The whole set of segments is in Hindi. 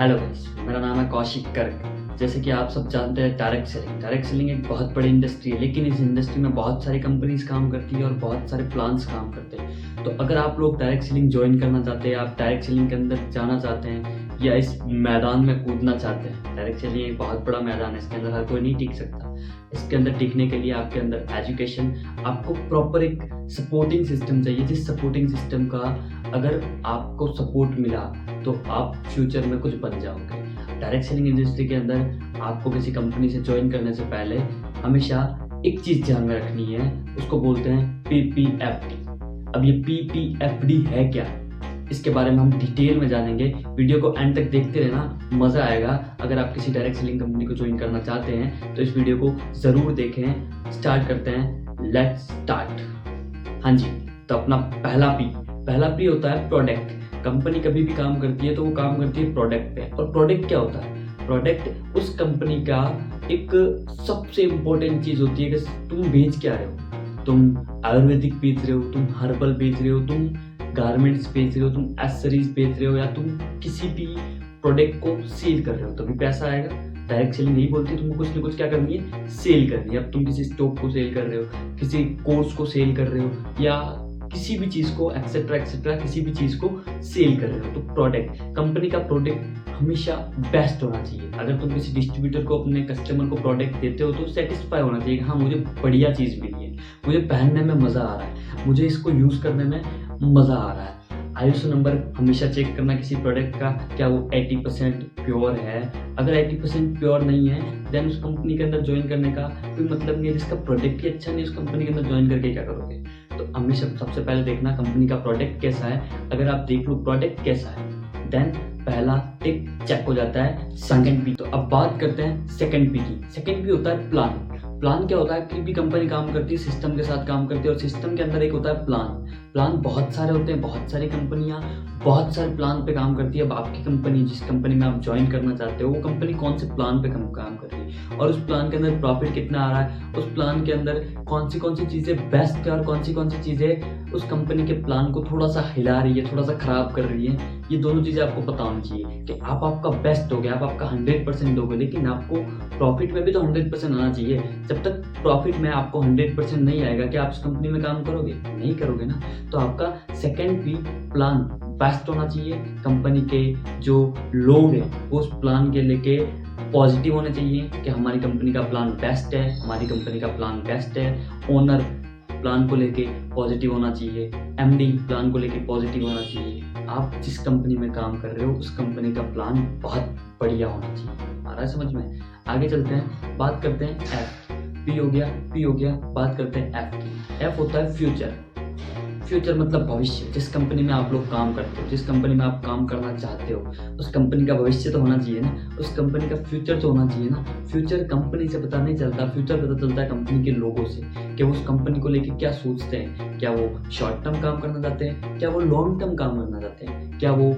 हेलो गाइस, मेरा नाम है कौशिक गर्ग। जैसे कि आप सब जानते हैं, डायरेक्ट सेलिंग एक बहुत बड़ी इंडस्ट्री है, लेकिन इस इंडस्ट्री में बहुत सारी कंपनीज काम करती है और बहुत सारे प्लान्स काम करते हैं। तो अगर आप लोग डायरेक्ट सेलिंग ज्वाइन करना चाहते हैं, आप डायरेक्ट सेलिंग के अंदर जाना चाहते हैं या इस मैदान में कूदना चाहते हैं, डायरेक्ट सेलिंग एक बहुत बड़ा मैदान है, इसके अंदर हर कोई नहीं टिक सकता। इसके अंदर टिकने के लिए आपके अंदर एजुकेशन, आपको प्रॉपर एक सपोर्टिंग सिस्टम चाहिए, जिस सपोर्टिंग सिस्टम का अगर आपको सपोर्ट मिला तो आप फ्यूचर में कुछ बन जाओगे। डायरेक्ट सेलिंग इंडस्ट्री के अंदर आपको किसी कंपनी से ज्वाइन करने से पहले हमेशा एक चीज ध्यान में रखनी है, उसको बोलते हैं PPFD। अब ये PPFD है क्या, इसके बारे में हम डिटेल में जानेंगे। वीडियो को एंड तक देखते रहना, मजा आएगा। अगर आप किसी डायरेक्ट सेलिंग कंपनी को ज्वाइन करना चाहते हैं तो इस वीडियो को जरूर देखें। स्टार्ट करते हैं, लेट्स स्टार्ट। हाँ जी, तो अपना पहला पी होता है प्रोडक्ट। कंपनी कभी भी काम करती है तो वो काम करती है प्रोडक्ट पे। और प्रोडक्ट क्या होता है? प्रोडक्ट उस कंपनी का एक सबसे इम्पोर्टेंट चीज होती है कि तुम बेच क्या रहे हो। तुम आयुर्वेदिक बेच रहे हो, तुम हर्बल बेच रहे हो, तुम गारमेंट्स बेच रहे हो, तुम एक्सेसरीज बेच रहे हो, या तुम किसी भी प्रोडक्ट को सेल कर रहे हो, तभी पैसा आएगा। डायरेक्ट सेलिंग यही बोलती है तुमको कुछ ना कुछ क्या करनी है, सेल करनी है। अब तुम किसी स्टॉक को सेल कर रहे हो, किसी कोर्स को सेल कर रहे हो, या किसी भी चीज को एक्सेट्रा किसी भी चीज को सेल कर रहे हो, तो प्रोडक्ट, कंपनी का प्रोडक्ट हमेशा बेस्ट होना चाहिए। अगर तुम किसी डिस्ट्रीब्यूटर को, अपने कस्टमर को प्रोडक्ट देते हो तो सेटिस्फाई होना चाहिए कि हाँ, मुझे बढ़िया चीज मिली है, मुझे पहनने में मजा आ रहा है, मुझे इसको यूज करने में मजा आ रहा है। आयुष नंबर हमेशा चेक करना किसी प्रोडक्ट का, क्या वो 80% प्योर है। अगर 80% प्योर नहीं है देन उस कंपनी के अंदर ज्वाइन करने का कोई मतलब नहीं है। जिसका प्रोडक्ट ही अच्छा नहीं, उस कंपनी के अंदर ज्वाइन करके क्या करोगे? तो हमेशा सबसे पहले देखना कंपनी का प्रोडक्ट कैसा है। अगर आप देख लो प्रोडक्ट कैसा है, देन पहला टिक चेक हो जाता है। सेकंड पी, तो अब बात करते हैं सेकंड पी की। सेकंड पी होता है प्लान। प्लान क्या होता है? कोई भी कंपनी काम करती है, सिस्टम के साथ काम करती है, और सिस्टम के अंदर एक होता है प्लान। प्लान बहुत सारे होते हैं, बहुत सारी कंपनियां बहुत सारे प्लान पे काम करती है। अब आपकी कंपनी, जिस कंपनी में आप ज्वाइन करना चाहते हो, वो कंपनी कौन से प्लान पे काम कर रही है, और उस प्लान के अंदर प्रॉफिट कितना आ रहा है, उस प्लान के अंदर कौन सी चीजें बेस्ट है और कौन सी चीजें उस कंपनी के प्लान को थोड़ा सा हिला रही है, थोड़ा सा खराब कर रही है। ये दोनों चीजें आपको पता होनी चाहिए कि आप आपका बेस्ट दोगे, आप आपका 100% दोगे, लेकिन आपको प्रॉफिट में भी तो 100% आना चाहिए। जब तक प्रॉफिट में आपको 100% नहीं आएगा, क्या आप उस कंपनी में काम करोगे? नहीं करोगे ना। तो आपका सेकंड पी, प्लान बेस्ट होना चाहिए। कंपनी के जो लोग हैं वो उस प्लान के लेके पॉजिटिव होने चाहिए कि हमारी कंपनी का प्लान बेस्ट है, हमारी कंपनी का प्लान बेस्ट है। ओनर प्लान को लेके पॉजिटिव होना चाहिए, MD प्लान को लेके पॉजिटिव होना चाहिए। आप जिस कंपनी में काम कर रहे हो उस कंपनी का प्लान बहुत बढ़िया होना चाहिए। आ रहा है समझ में? आगे चलते हैं, बात करते हैं F। पी हो गया, बात करते हैं F की। F होता है फ्यूचर। फ्यूचर मतलब भविष्य। जिस कंपनी में आप लोग काम करते हो, जिस कंपनी में आप काम करना चाहते हो, उस कंपनी का भविष्य तो होना चाहिए ना, उस कंपनी का फ्यूचर तो होना चाहिए ना। फ्यूचर कंपनी से पता नहीं चलता, फ्यूचर पता चलता है कंपनी के लोगों से, कि वो उस कंपनी को लेकर क्या सोचते हैं। क्या वो शॉर्ट टर्म काम करना चाहते हैं, क्या वो लॉन्ग टर्म काम करना चाहते हैं, क्या वो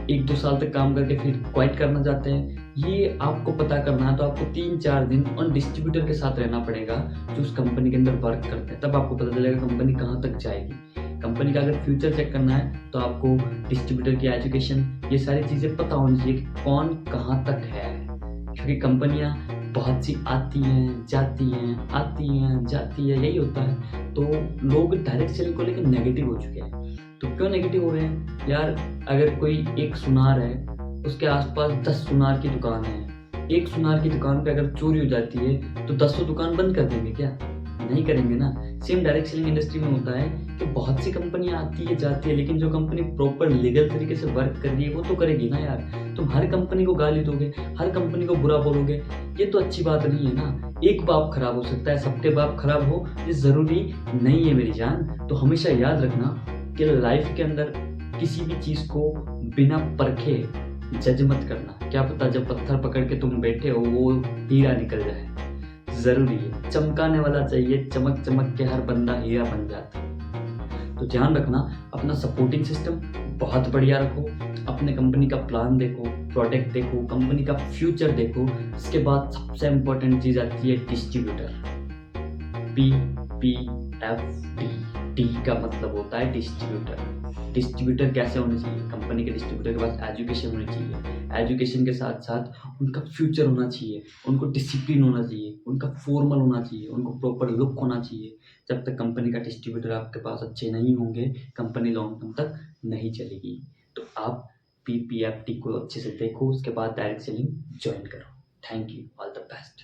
1-2 साल तक काम करके फिर क्वाइट करना चाहते हैं। ये आपको पता करना है तो आपको 3-4 दिन उन डिस्ट्रीब्यूटर के साथ रहना पड़ेगा जो उस कंपनी के अंदर वर्क करते हैं, तब आपको पता चलेगा कंपनी कहाँ तक जाएगी। कंपनी का अगर फ्यूचर चेक करना है तो आपको डिस्ट्रीब्यूटर की एजुकेशन, ये सारी चीज़ें पता होनी चाहिए कि कौन कहाँ तक है। क्योंकि कंपनियां बहुत सी आती हैं जाती हैं, यही होता है। तो लोग डायरेक्ट सेलिंग को लेकर नेगेटिव हो चुके हैं। तो क्यों नेगेटिव हो रहे हैं यार? अगर कोई एक सुनार है, उसके आसपास 10 सुनार की दुकान है, एक सुनार की दुकान पे अगर चोरी हो जाती है तो 10 दुकान बंद कर देंगे क्या? नहीं करेंगे ना। सेम डायरेक्ट सेलिंग इंडस्ट्री में होता है कि बहुत सी कंपनियां आती है जाती है, लेकिन जो कंपनी प्रॉपर लीगल तरीके से वर्क कर रही है वो तो करेगी ना यार। तुम हर कंपनी को गाली दोगे, हर कंपनी को बुरा बोलोगे, ये तो अच्छी बात नहीं है ना। एक बाप खराब हो सकता है, सबके बाप खराब हो ये जरूरी नहीं है मेरी जान। तो हमेशा याद रखना कि लाइफ के अंदर किसी भी चीज को बिना परखे जज मत करना। क्या पता जब पत्थर पकड़ के तुम बैठे हो वो हीरा निकल जाए। जरूरी है, चमकाने वाला चाहिए, चमक चमक के हर बंदा हीरा बन जाता है। तो ध्यान रखना, अपना सपोर्टिंग सिस्टम बहुत बढ़िया रखो, अपने कंपनी का प्लान देखो, प्रोडक्ट देखो, कंपनी का फ्यूचर देखो। इसके बाद सबसे इंपॉर्टेंट चीज आती है डिस्ट्रीब्यूटर। PPFD, डी का मतलब होता है डिस्ट्रीब्यूटर। डिस्ट्रीब्यूटर कैसे होने चाहिए? कंपनी के डिस्ट्रीब्यूटर के पास एजुकेशन होनी चाहिए, एजुकेशन के साथ साथ उनका फ्यूचर होना चाहिए, उनको डिसिप्लिन होना चाहिए, उनका फॉर्मल होना चाहिए, उनको प्रॉपर लुक होना चाहिए। जब तक कंपनी का डिस्ट्रीब्यूटर आपके पास अच्छे नहीं होंगे, कंपनी लॉन्ग टर्म तक नहीं चलेगी। तो आप PPFT को अच्छे से देखो, उसके बाद डायरेक्ट सेलिंग ज्वाइन करो। Thank you, all the best.